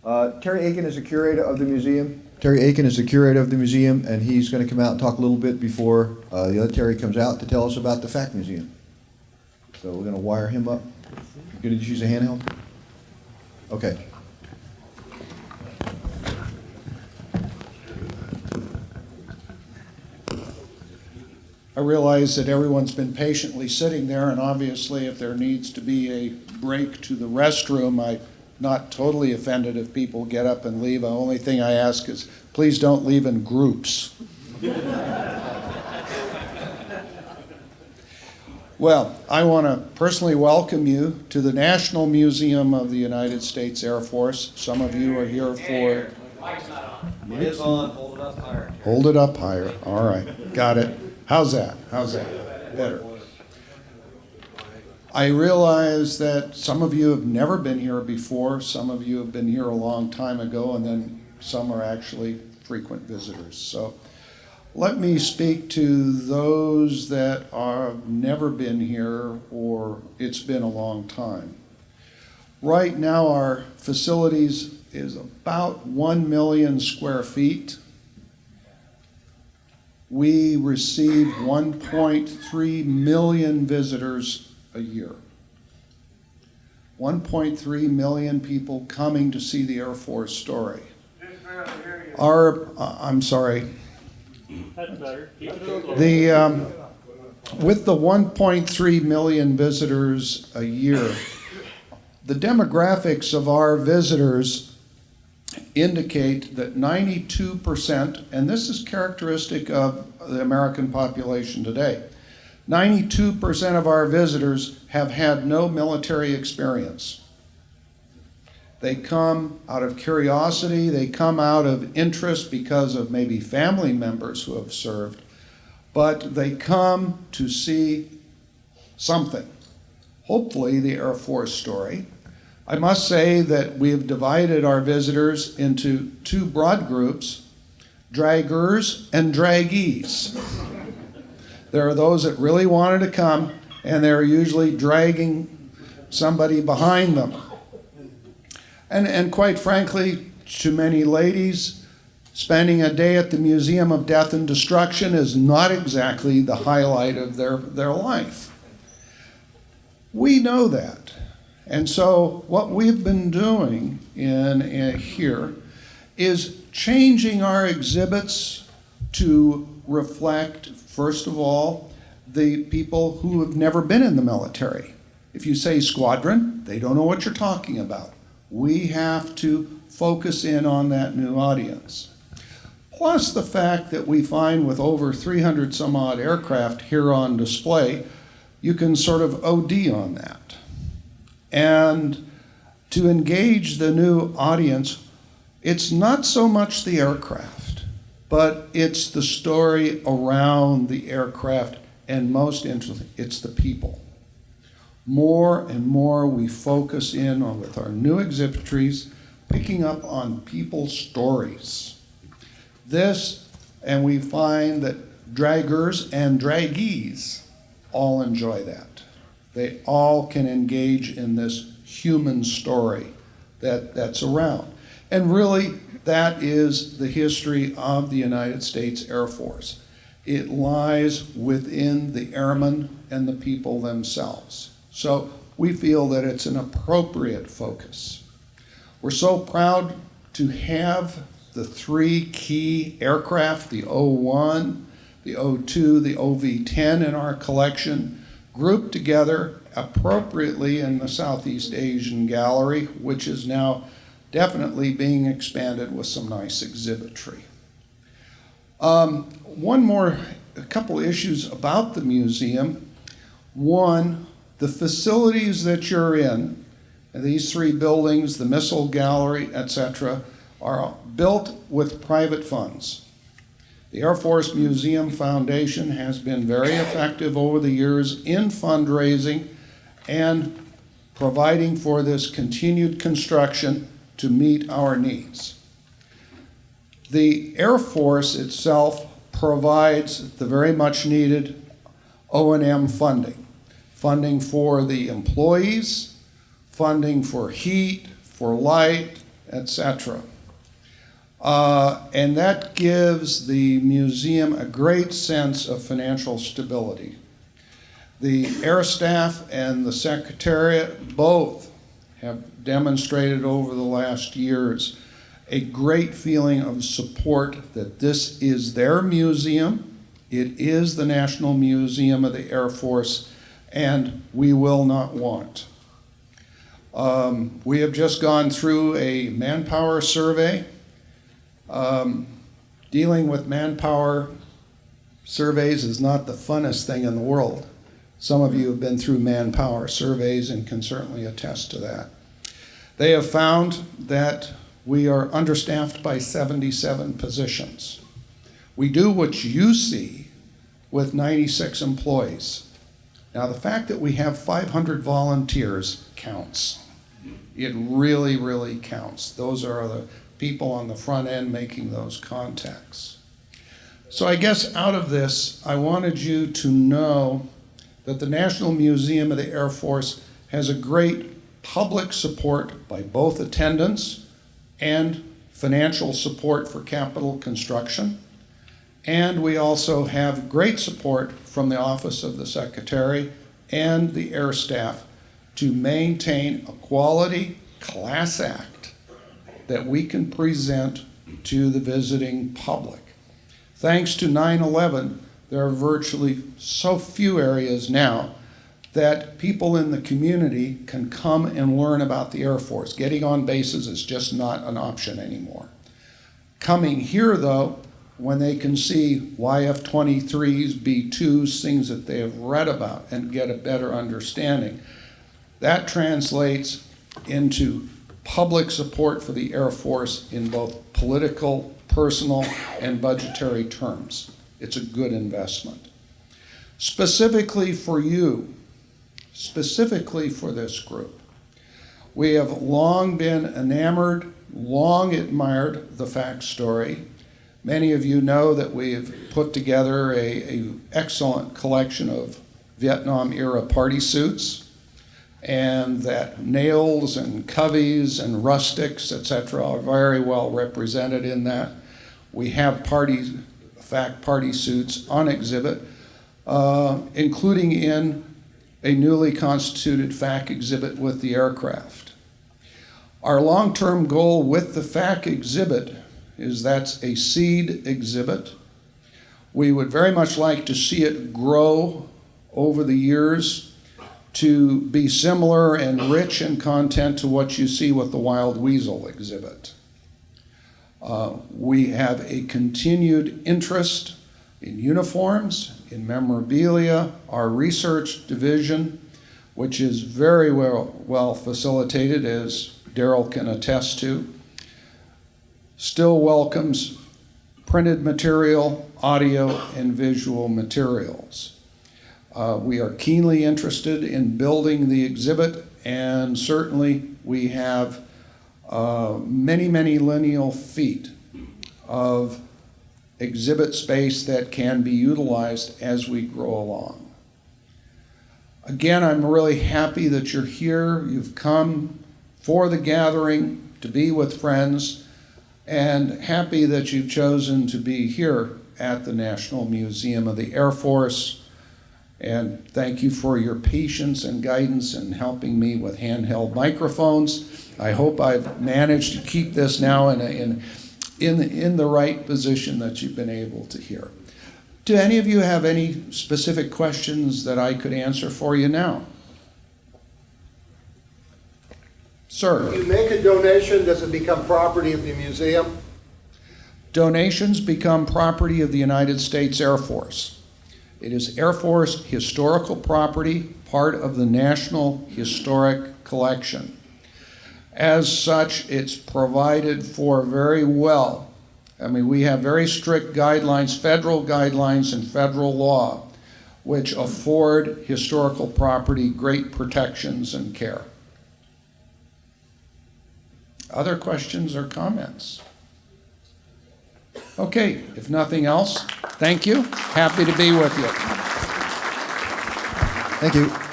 Terry Aitken is the curator of the museum. Terry Aitken is the curator of the museum, and he's going to come out and talk a little bit before the other Terry comes out to tell us about the FAC Museum. So we're going to wire him up. You going to use a handheld? Okay. I realize that everyone's been patiently sitting there, and obviously if there needs to be a break to the restroom, I'm not totally offended if people get up and leave. The only thing I ask is, please don't leave in groups. Well, I want to personally welcome you to the National Museum of the United States Air Force. Some of you are here for... Mic's not on. It is on. Hold it up higher. Hold it up higher. All right. Got it. How's that? How's that? Better. I realize that some of you have never been here before. Some of you have been here a long time ago, and then some are actually frequent visitors. So let me speak to those that have never been here or it's been a long time. Right now, our facilities is about 1 million square feet. We receive 1.3 million visitors a year. 1.3 million people coming to see the Air Force story. I'm sorry. That's better. With the 1.3 million visitors a year, the demographics of our visitors indicate that 92%, and this is characteristic of the American population today, 92% of our visitors have had no military experience. They come out of curiosity, they come out of interest because of maybe family members who have served, but they come to see something, hopefully the Air Force story. I must say that we have divided our visitors into two broad groups, draggers and draggees. There are those that really wanted to come, and they're usually dragging somebody behind them. And quite frankly, to many ladies, spending a day at the Museum of Death and Destruction is not exactly the highlight of their life. We know that. And so what we've been doing in here is changing our exhibits to reflect, first of all, the people who have never been in the military. If you say squadron, they don't know what you're talking about. We have to focus in on that new audience. Plus the fact that we find with over 300 some odd aircraft here on display, you can sort of OD on that. And to engage the new audience, it's not so much the aircraft, but it's the story around the aircraft, and most interesting, it's the people. More and more we focus in on, with our new exhibitries, picking up on people's stories. This, and we find that draggers and draggees all enjoy that. They all can engage in this human story that's around. And really, that is the history of the United States Air Force. It lies within the airmen and the people themselves. So we feel that it's an appropriate focus. We're so proud to have the three key aircraft, the O-1, the O-2, the OV-10 in our collection, grouped together appropriately in the Southeast Asian Gallery, which is now definitely being expanded with some nice exhibitry. A couple issues about the museum. One, the facilities that you're in, these three buildings, the missile gallery, etc., are built with private funds. The Air Force Museum Foundation has been very effective over the years in fundraising and providing for this continued construction to meet our needs. The Air Force itself provides the very much needed O&M funding. Funding for the employees, funding for heat, for light, etc. And that gives the museum a great sense of financial stability. The air staff and the secretariat both have demonstrated over the last years a great feeling of support that this is their museum. It is the National Museum of the Air Force, and we will not want. We have just gone through a manpower survey. Dealing with manpower surveys is not the funnest thing in the world. Some of you have been through manpower surveys and can certainly attest to that. They have found that we are understaffed by 77 positions. We do what you see with 96 employees. Now, the fact that we have 500 volunteers counts. It really, really counts. Those are the people on the front end making those contacts. So I guess out of this, I wanted you to know that the National Museum of the Air Force has a great public support by both attendance and financial support for capital construction. And we also have great support from the Office of the Secretary and the air staff to maintain a quality class act that we can present to the visiting public. Thanks to 9/11, there are virtually so few areas now that people in the community can come and learn about the Air Force. Getting on bases is just not an option anymore. Coming here, though, when they can see YF-23s, B-2s, things that they have read about and get a better understanding, that translates into public support for the Air Force in both political, personal, and budgetary terms. It's a good investment. Specifically for you, specifically for this group, we have long been enamored, long admired the FAC story. Many of you know that we have put together an excellent collection of Vietnam-era party suits, and that nails and coveys and rustics, etc., are very well represented in that. We have FAC party suits on exhibit, including in a newly constituted FAC exhibit with the aircraft. Our long-term goal with the FAC exhibit is that's a seed exhibit. We would very much like to see it grow over the years to be similar and rich in content to what you see with the Wild Weasel exhibit. We have a continued interest in uniforms, in memorabilia. Our research division, which is very well facilitated, as Terrill can attest to, still welcomes printed material, audio, and visual materials. We are keenly interested in building the exhibit, and certainly we have many, many lineal feet of exhibit space that can be utilized as we grow along. Again, I'm really happy that you're here. You've come for the gathering to be with friends, and happy that you've chosen to be here at the National Museum of the Air Force. And thank you for your patience and guidance in helping me with handheld microphones. I hope I've managed to keep this now in the right position that you've been able to hear. Do any of you have any specific questions that I could answer for you now? Sir? You make a donation, does it become property of the museum? Donations become property of the United States Air Force. It is Air Force historical property, part of the National Historic Collection. As such, it's provided for very well. I mean, we have very strict guidelines, federal guidelines and federal law, which afford historical property great protections and care. Other questions or comments? Okay, if nothing else, thank you. Happy to be with you. Thank you.